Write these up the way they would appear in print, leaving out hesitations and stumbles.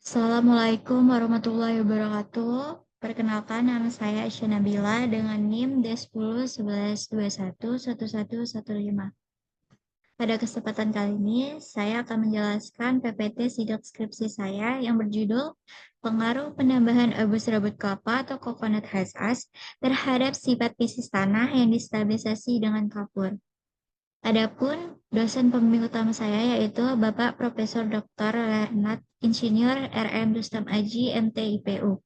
Assalamualaikum warahmatullahi wabarakatuh. Perkenalkan, nama saya Aisyah Nabila dengan NIM D10 11 21 11 1115. Pada kesempatan kali ini, saya akan menjelaskan PPT sidak skripsi saya yang berjudul Pengaruh Penambahan abu serabut kelapa atau coconut hash terhadap sifat fisik tanah yang distabilisasi dengan kapur. Adapun dosen pembimbing utama saya yaitu Bapak Profesor Dr. Lernet Insinyur RM Rustam Aji MT IPU.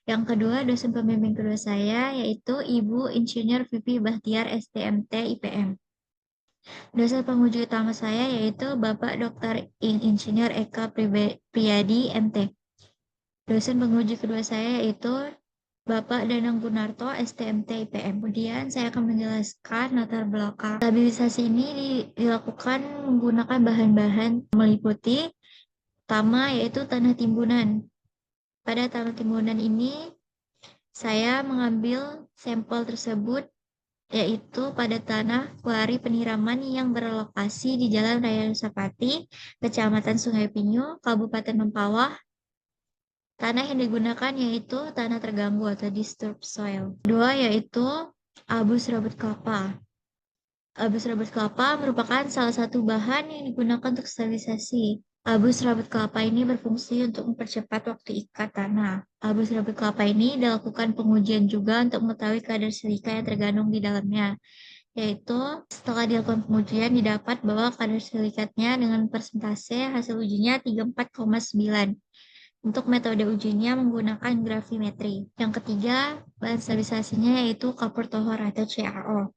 Yang kedua, dosen pembimbing kedua saya yaitu Ibu Insinyur Vivi Bahtiar STMT IPM. Dosen penguji utama saya yaitu Bapak Dr. Insinyur Eka Priyadi MT. Dosen penguji kedua saya yaitu Bapak Danang Gunarto, STMT IPM. Kemudian saya akan menjelaskan latar belakang. Stabilisasi ini dilakukan menggunakan bahan-bahan meliputi pertama yaitu tanah timbunan. Pada tanah timbunan ini saya mengambil sampel tersebut yaitu pada tanah kuari peniraman yang berlokasi di Jalan Raya Nusapati, Kecamatan Sungai Pinyu, Kabupaten Mempawah. Tanah yang digunakan yaitu tanah terganggu atau disturbed soil. Kedua yaitu abu serabut kelapa. Abu serabut kelapa merupakan salah satu bahan yang digunakan untuk sterilisasi. Abu serabut kelapa ini berfungsi untuk mempercepat waktu ikat tanah. Abu serabut kelapa ini dilakukan pengujian juga untuk mengetahui kadar silika yang terkandung di dalamnya. Yaitu setelah dilakukan pengujian didapat bahwa kadar silikatnya dengan persentase hasil ujinya 34,9. Untuk metode ujinya menggunakan gravimetri. Yang ketiga, bahan stabilisasinya yaitu kapur tohor atau CaO.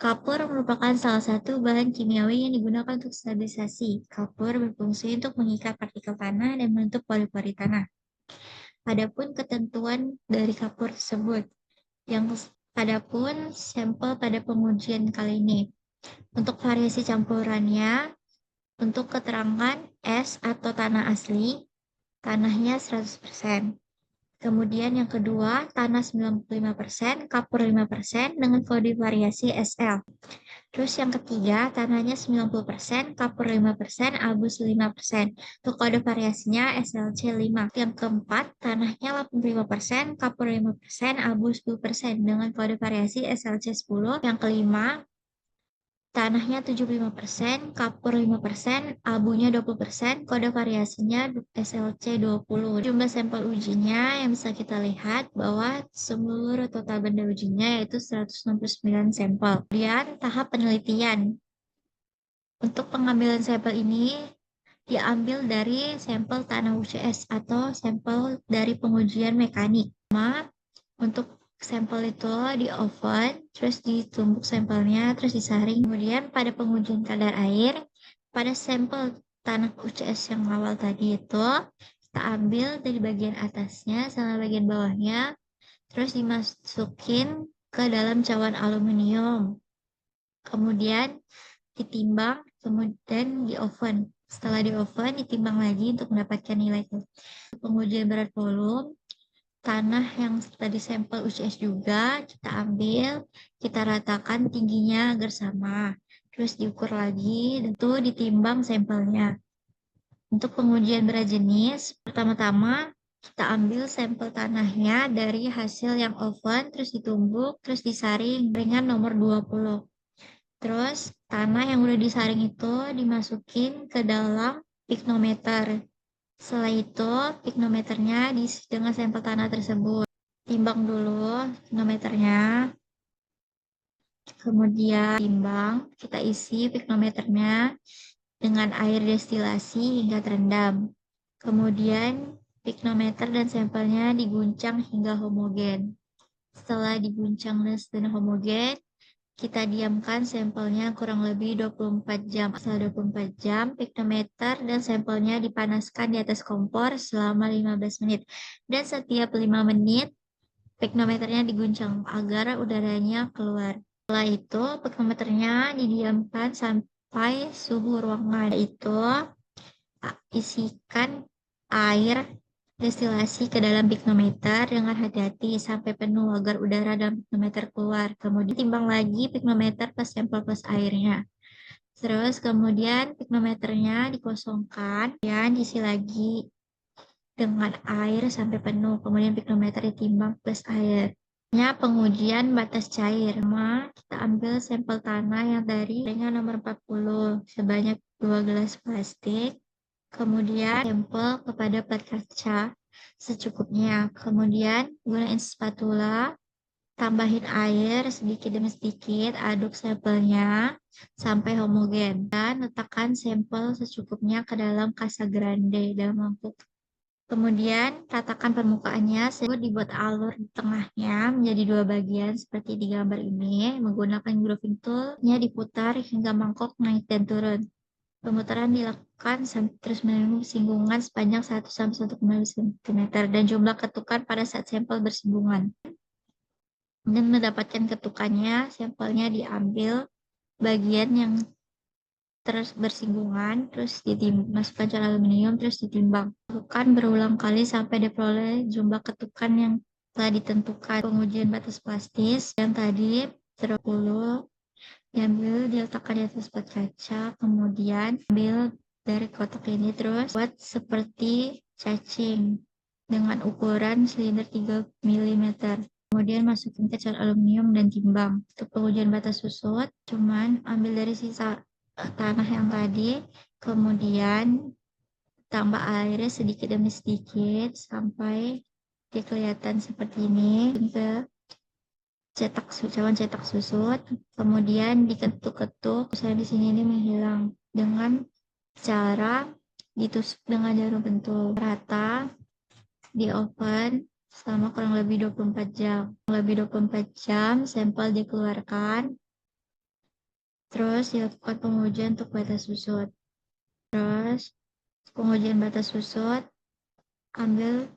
Kapur merupakan salah satu bahan kimiawi yang digunakan untuk stabilisasi. Kapur berfungsi untuk mengikat partikel tanah dan membentuk pori-pori tanah. Adapun ketentuan dari kapur tersebut, adapun sampel pada pengujian kali ini. Untuk variasi campurannya, untuk keterangan es atau tanah asli, tanahnya 100%. Kemudian yang kedua, tanah 95%, kapur 5% dengan kode variasi SL. Terus yang ketiga, tanahnya 90%, kapur 5%, abus 5%. Untuk kode variasinya SLC 5. Yang keempat, tanahnya 85%, kapur 5%, abus 10% dengan kode variasi SLC 10. Yang kelima, tanahnya 75%, kapur 5%, abunya 20%, kode variasinya SLC 20. Jumlah sampel ujinya yang bisa kita lihat bahwa seluruh total benda ujinya yaitu 169 sampel. Kemudian tahap penelitian. Untuk pengambilan sampel ini diambil dari sampel tanah UCS atau sampel dari pengujian mekanik. Untuk sampel itu di oven, terus ditumbuk sampelnya, terus disaring. Kemudian pada pengujian kadar air, pada sampel tanah UCS yang awal tadi itu, kita ambil dari bagian atasnya sama bagian bawahnya, terus dimasukin ke dalam cawan aluminium. Kemudian ditimbang, kemudian di oven. Setelah di oven, ditimbang lagi untuk mendapatkan nilai pengujian berat volume. Tanah yang tadi sampel UCS juga kita ambil, kita ratakan tingginya agar sama. Terus diukur lagi, tentu ditimbang sampelnya. Untuk pengujian berat jenis, pertama-tama kita ambil sampel tanahnya dari hasil yang oven, terus ditumbuk, terus disaring dengan nomor 20. Terus tanah yang udah disaring itu dimasukin ke dalam piknometer. Setelah itu, piknometernya diisi dengan sampel tanah tersebut. Timbang dulu piknometernya. Kemudian timbang, kita isi piknometernya dengan air destilasi hingga terendam. Kemudian piknometer dan sampelnya diguncang hingga homogen. Setelah diguncang dan homogen, kita diamkan sampelnya kurang lebih 24 jam. Setelah 24 jam, piknometer dan sampelnya dipanaskan di atas kompor selama 15 menit. Dan setiap 5 menit, piknometernya diguncang agar udaranya keluar. Setelah itu, piknometernya didiamkan sampai suhu ruangan. Itu isikan air destilasi ke dalam piknometer dengan hati-hati sampai penuh agar udara dalam piknometer keluar. Kemudian timbang lagi piknometer plus sampel plus airnya. Terus kemudian piknometernya dikosongkan dan diisi lagi dengan air sampai penuh, kemudian pikrometer ditimbang plus air. Pengujian batas cair. Kita ambil sampel tanah yang dari ringan nomor 40 sebanyak 2 gelas plastik. Kemudian sampel kepada plat kaca secukupnya. Kemudian gunain spatula, tambahin air sedikit demi sedikit, aduk sampelnya sampai homogen. Dan letakkan sampel secukupnya ke dalam kasa grande dalam mangkuk. Kemudian ratakan permukaannya, dibuat alur di tengahnya menjadi 2 bagian seperti di gambar ini. Menggunakan grooving tool-nya diputar hingga mangkok naik dan turun. Pemutaran dilakukan sampai terus menerus singgungan sepanjang 1 sampai 1,5 cm dan jumlah ketukan pada saat sampel bersinggungan. Dan mendapatkan ketukannya, sampelnya diambil bagian yang terus bersinggungan, terus dimasukkan cairan aluminium, terus ditimbang. Lakukan berulang kali sampai diperoleh jumlah ketukan yang telah ditentukan. Pengujian batas plastis yang tadi 30 diambil, diletakkan di atas plat kaca, kemudian ambil dari kotak ini, terus buat seperti cacing dengan ukuran silinder 3 mm. Kemudian masukin ke cat aluminium dan timbang. Untuk pengujian batas susut, cuman ambil dari sisa tanah yang tadi, kemudian tambah airnya sedikit demi sedikit sampai dia kelihatan seperti ini. Ke cawan cetak susut, kemudian diketuk-ketuk, saya di sini ini menghilang dengan cara ditusuk dengan jarum pentul rata di oven selama kurang lebih 24 jam. Lebih 24 jam, sampel dikeluarkan, terus dilakukan pengujian untuk batas susut. Terus pengujian batas susut, ambil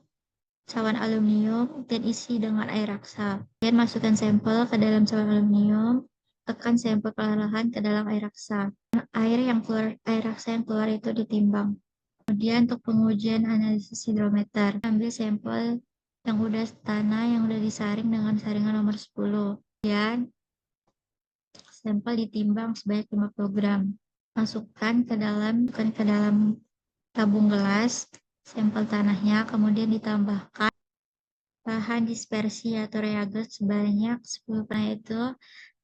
cawan aluminium dan isi dengan air raksa. Kemudian masukkan sampel ke dalam cawan aluminium, tekan sampel perlahan ke dalam air raksa. Air raksa yang keluar itu ditimbang. Kemudian untuk pengujian analisis hidrometer, ambil sampel yang udah tanah yang udah disaring dengan saringan nomor 10. Kemudian sampel ditimbang sebanyak 50 gram. Masukkan ke dalam tabung gelas sampel tanahnya, kemudian ditambahkan bahan dispersi atau reagen sebanyak 10 yaitu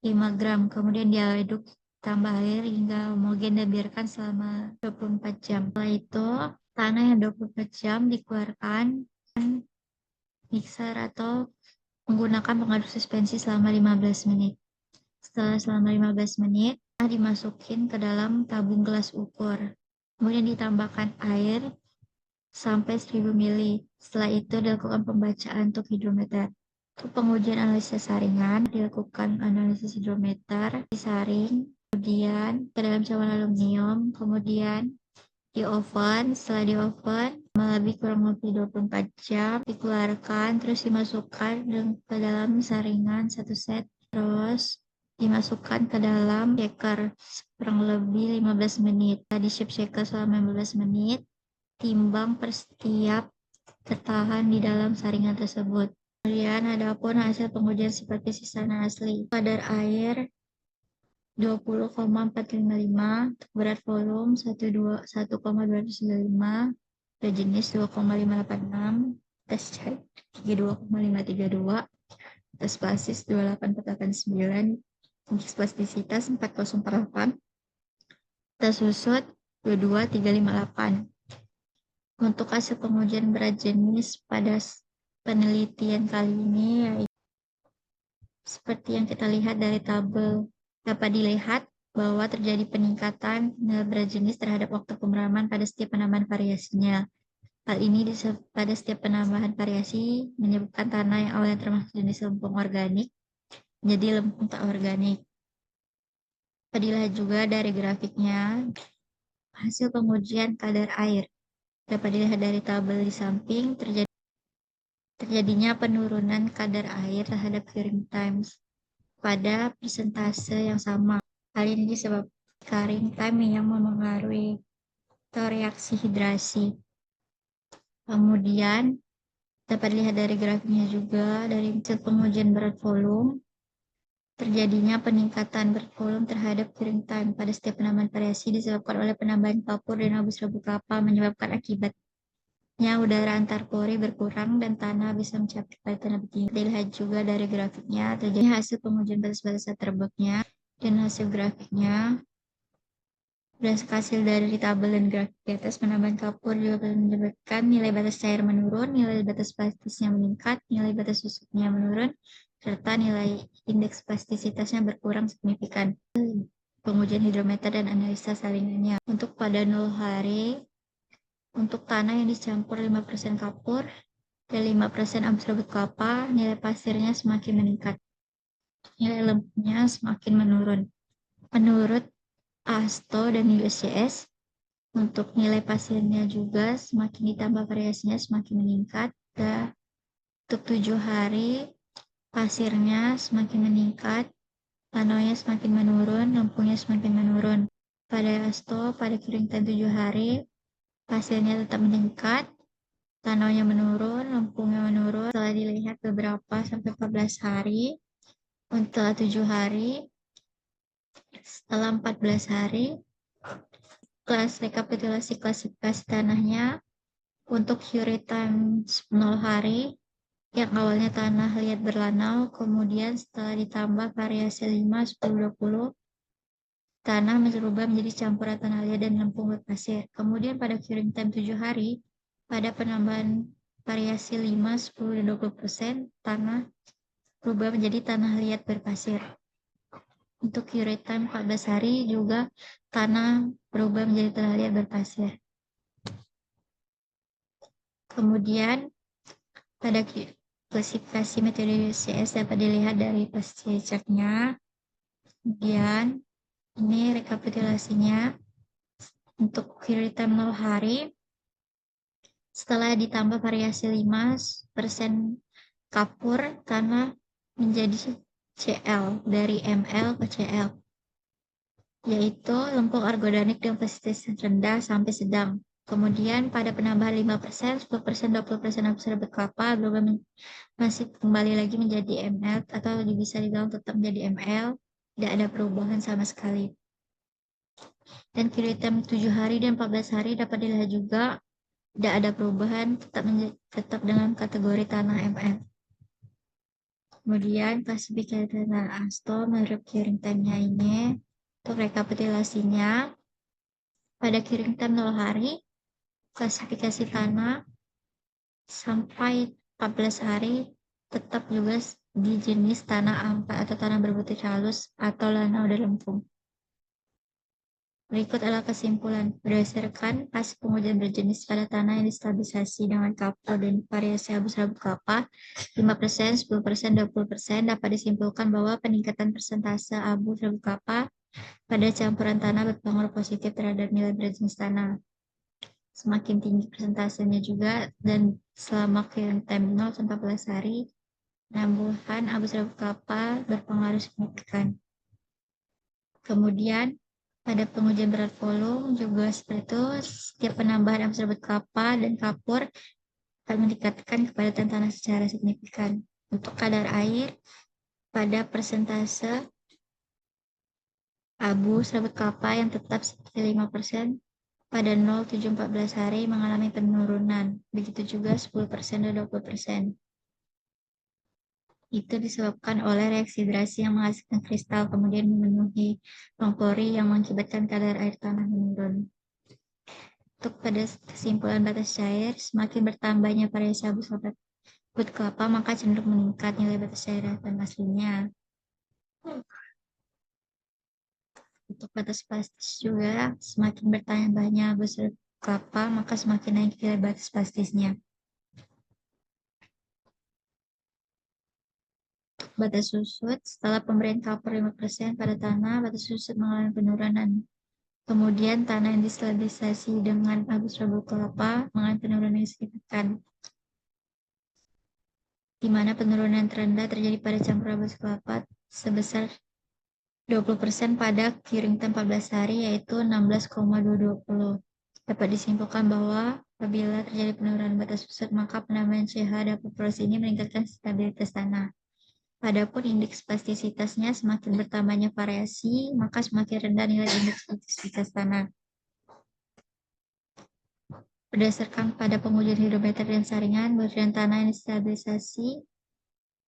5 gram. Kemudian diaduk tambah air hingga homogen dan biarkan selama 24 jam. Setelah itu, tanah yang 24 jam dikeluarkan mixer atau menggunakan pengaduk suspensi selama 15 menit. Selama 15 menit, dimasukin ke dalam tabung gelas ukur. Kemudian ditambahkan air sampai 1000 ml. Setelah itu dilakukan pembacaan untuk hidrometer. Untuk pengujian analisis saringan, dilakukan analisis hidrometer, disaring, kemudian ke dalam cawan aluminium, kemudian di oven. Setelah di oven, lebih kurang lebih 24 jam, dikeluarkan, terus dimasukkan ke dalam saringan satu set, terus dimasukkan ke dalam shaker kurang lebih 15 menit. Di shaker selama 15 menit, timbang per setiap tertahan di dalam saringan tersebut. Kemudian adapun hasil pengujian seperti sisanya asli. Kadar air 20,455, untuk berat volume 1,295, jenis 2,586, tes cair 32,532, tes basis 28489, indeks plastisitas 4048, tes susut 22358. Untuk hasil pengujian berat jenis pada penelitian kali ini, yaitu seperti yang kita lihat dari tabel, dapat dilihat bahwa terjadi peningkatan berat jenis terhadap waktu pemeraman pada setiap penambahan variasinya. Hal ini pada setiap penambahan variasi menyebabkan tanah yang awalnya termasuk jenis lempung organik menjadi lempung tak organik. Dapat dilihat juga dari grafiknya hasil pengujian kadar air. Dapat dilihat dari tabel di samping terjadinya penurunan kadar air terhadap curing times pada persentase yang sama. Hal ini disebabkan curing time yang memengaruhi reaksi hidrasi. Kemudian dapat dilihat dari grafiknya juga dari hasil pengujian berat volume, terjadinya peningkatan berat volume terhadap curing time pada setiap penambahan variasi disebabkan oleh penambahan kapur dan abu serabut kapal menyebabkan akibat udara antar pori berkurang dan tanah bisa mencapai kepadatan lebih tinggi. Dilihat juga dari grafiknya, terjadi hasil pengujian batas-batas terbuknya dan hasil grafiknya. Berdasarkan hasil dari tabel dan grafik di atas, penambahan kapur juga menyebabkan nilai batas cair menurun, nilai batas plastisnya meningkat, nilai batas susutnya menurun, serta nilai indeks plastisitasnya berkurang signifikan. Pengujian hidrometer dan analisa salinannya. Untuk pada 0 hari, untuk tanah yang dicampur 5% kapur dan 5% abu rabut kelapa, nilai pasirnya semakin meningkat. Nilai lembutnya semakin menurun. Menurut ASTO dan USGS, untuk nilai pasirnya juga semakin ditambah variasinya semakin meningkat. Dan untuk 7 hari, pasirnya semakin meningkat, panonya semakin menurun, lempunya semakin menurun. Pada ASTO, pada curing time 7 hari, pasirnya tetap meningkat, tanonya menurun, lempungnya menurun. Setelah dilihat beberapa sampai 14 hari, setelah 7 hari, setelah 14 hari, kelas rekapitulasi klasifikasi tanahnya untuk curing time 0 hari, yang awalnya tanah liat berlanau, kemudian setelah ditambah variasi 5, 10, 20, tanah berubah menjadi campuran tanah liat dan lempung berpasir. Kemudian pada curing time 7 hari, pada penambahan variasi 5, 10, dan 20%, tanah berubah menjadi tanah liat berpasir. Untuk curing time 14 hari juga tanah berubah menjadi tanah liat berpasir. Kemudian pada klasifikasi metode UCS dapat dilihat dari posisi ceknya. Kemudian ini rekapitulasinya untuk curing time 0 hari. Setelah ditambah variasi 5% kapur, tanah menjadi CL dari ML ke CL, yaitu lempung organik dengan plastisitas rendah sampai sedang. Kemudian pada penambahan 5%, 10%, 20% abu rabut kelapa berubah masih kembali lagi menjadi ML atau bisa dibilang tetap menjadi ML, tidak ada perubahan sama sekali. Dan curing time 7 hari dan 14 hari dapat dilihat juga tidak ada perubahan, tetap dengan kategori tanah ML. Kemudian klasifikasi tanah ASTO menurut curing time-nya ini, untuk rekapitulasinya, pada curing time 0 hari, klasifikasi tanah sampai 14 hari tetap juga di jenis tanah ampat atau tanah berbutir halus atau lanau dan lempung. Berikut adalah kesimpulan. Berdasarkan hasil pengujian berjenis pada tanah yang distabilisasi dengan kapur dan variasi abu rabut kelapa 5%, 10%, 20%, dapat disimpulkan bahwa peningkatan persentase abu rabut kelapa pada campuran tanah berpengaruh positif terhadap nilai berjenis tanah. Semakin tinggi persentasenya juga dan selama curing time 0 sampai 14 hari, penambahan abu rabut kelapa berpengaruh signifikan. Kemudian pada pengujian berat volume juga seperti itu, setiap penambahan abu rabut kelapa dan kapur akan meningkatkan kepadatan tanah secara signifikan. Untuk kadar air, pada persentase abu rabut kelapa yang tetap seperti 5%, pada 0, 7, 14 hari mengalami penurunan. Begitu juga 10% dan 20%. Itu disebabkan oleh reaksi hidrasi yang menghasilkan kristal, kemudian memenuhi ruang pori yang mengakibatkan kadar air tanah menurun. Untuk pada kesimpulan batas cair, semakin bertambahnya variasi abu rabut kelapa, maka cenderung meningkat nilai batas cair dan aslinya. Untuk batas plastis juga, semakin bertambahnya abu rabut kelapa, maka semakin naik nilai batas plastisnya. Batas susut, setelah pemberian kapur 5% pada tanah, batas susut mengalami penurunan. Kemudian tanah yang distabilisasi dengan abu rabut kelapa mengalami penurunan yang signifikan, di mana penurunan terendah terjadi pada campur abu kelapa sebesar 20% pada curing time 14 hari, yaitu 16,220. Dapat disimpulkan bahwa apabila terjadi penurunan batas susut, maka penambahan CH dapat proses ini meningkatkan stabilitas tanah. Adapun indeks plastisitasnya semakin bertambahnya variasi, maka semakin rendah nilai indeks plastisitas tanah. Berdasarkan pada pengujian hidrometer dan saringan, butiran tanah yang stabilisasi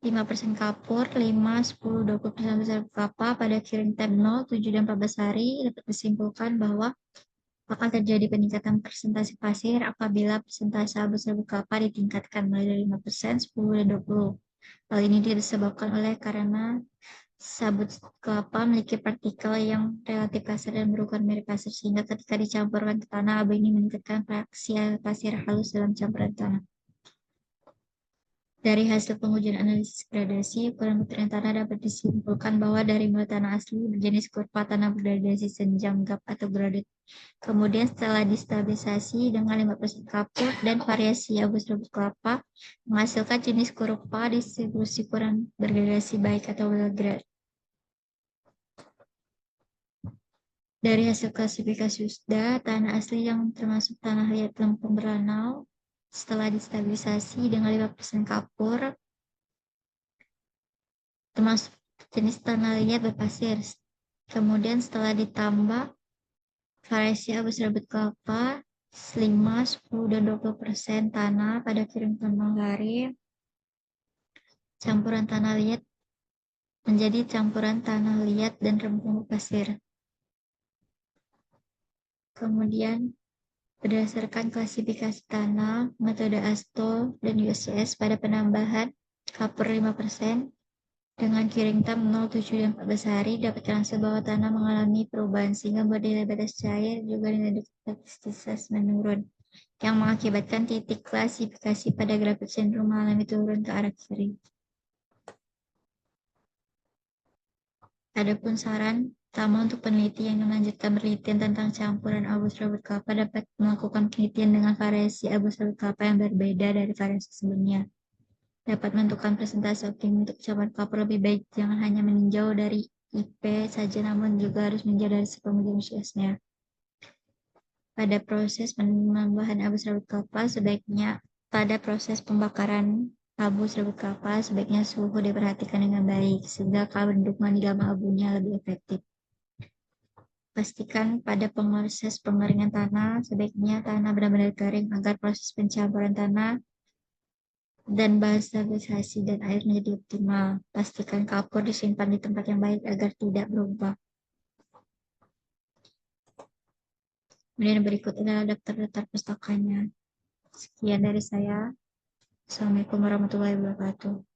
5% kapur, 5, 10, 20% besar kelapa pada curing time 0, 7, dan 14 hari dapat disimpulkan bahwa akan terjadi peningkatan persentase pasir apabila persentase abu serbuk kelapa ditingkatkan mulai dari 5%, 10, dan 20. Hal ini disebabkan karena sabut kelapa memiliki partikel yang relatif kasar dan berukuran mirip pasir, sehingga ketika dicampurkan ke tanah, abu ini meningkatkan fraksi pasir halus dalam campuran tanah. Dari hasil pengujian analisis gradasi, ukuran butiran tanah dapat disimpulkan bahwa dari mulai tanah asli berjenis kurva tanah berdegradasi senjang gap atau graded. Kemudian setelah distabilisasi dengan 5% kapur dan variasi abu serbuk kelapa, menghasilkan jenis kurva distribusi kurang berdegradasi baik atau well grade. Dari hasil klasifikasi USDA, tanah asli yang termasuk tanah liat lempung beranau setelah distabilisasi dengan 5% kapur termasuk jenis tanah liat berpasir. Kemudian setelah ditambah variasi abu serbuk kelapa 5, 10, dan 20% tanah pada kirim tanah hari, campuran tanah liat menjadi campuran tanah liat dan rempung pasir. Kemudian berdasarkan klasifikasi tanah, metode ASTO dan USGS pada penambahan kapur 5%, dengan curing time 0, 7, dan 14 hari, dapat langsung bahwa tanah mengalami perubahan sehingga nilai batas cair juga nilai duktivitas menurun, yang mengakibatkan titik klasifikasi pada grafik cenderung mengalami turun ke arah kiri. Adapun saran utama untuk peneliti yang melanjutkan penelitian tentang campuran abu serbuk kelapa dapat melakukan penelitian dengan variasi abu serbuk kelapa yang berbeda dari variasi sebelumnya. Dapat menentukan presentasi optimum untuk campuran kapur lebih baik jangan hanya meninjau dari IP saja, namun juga harus meninjau dari pengujian USGS-nya. Pada proses penambahan abu serbuk kelapa pada proses pembakaran abu serbuk kelapa sebaiknya suhu diperhatikan dengan baik sehingga kandungan di dalam abunya lebih efektif. Pastikan pada proses pengeringan tanah sebaiknya tanah benar-benar kering agar proses pencampuran tanah dan bahan stabilisasi dan air menjadi optimal. Pastikan kapur disimpan di tempat yang baik agar tidak berubah. Kemudian berikut adalah daftar pustakanya. Sekian dari saya. Assalamualaikum warahmatullahi wabarakatuh.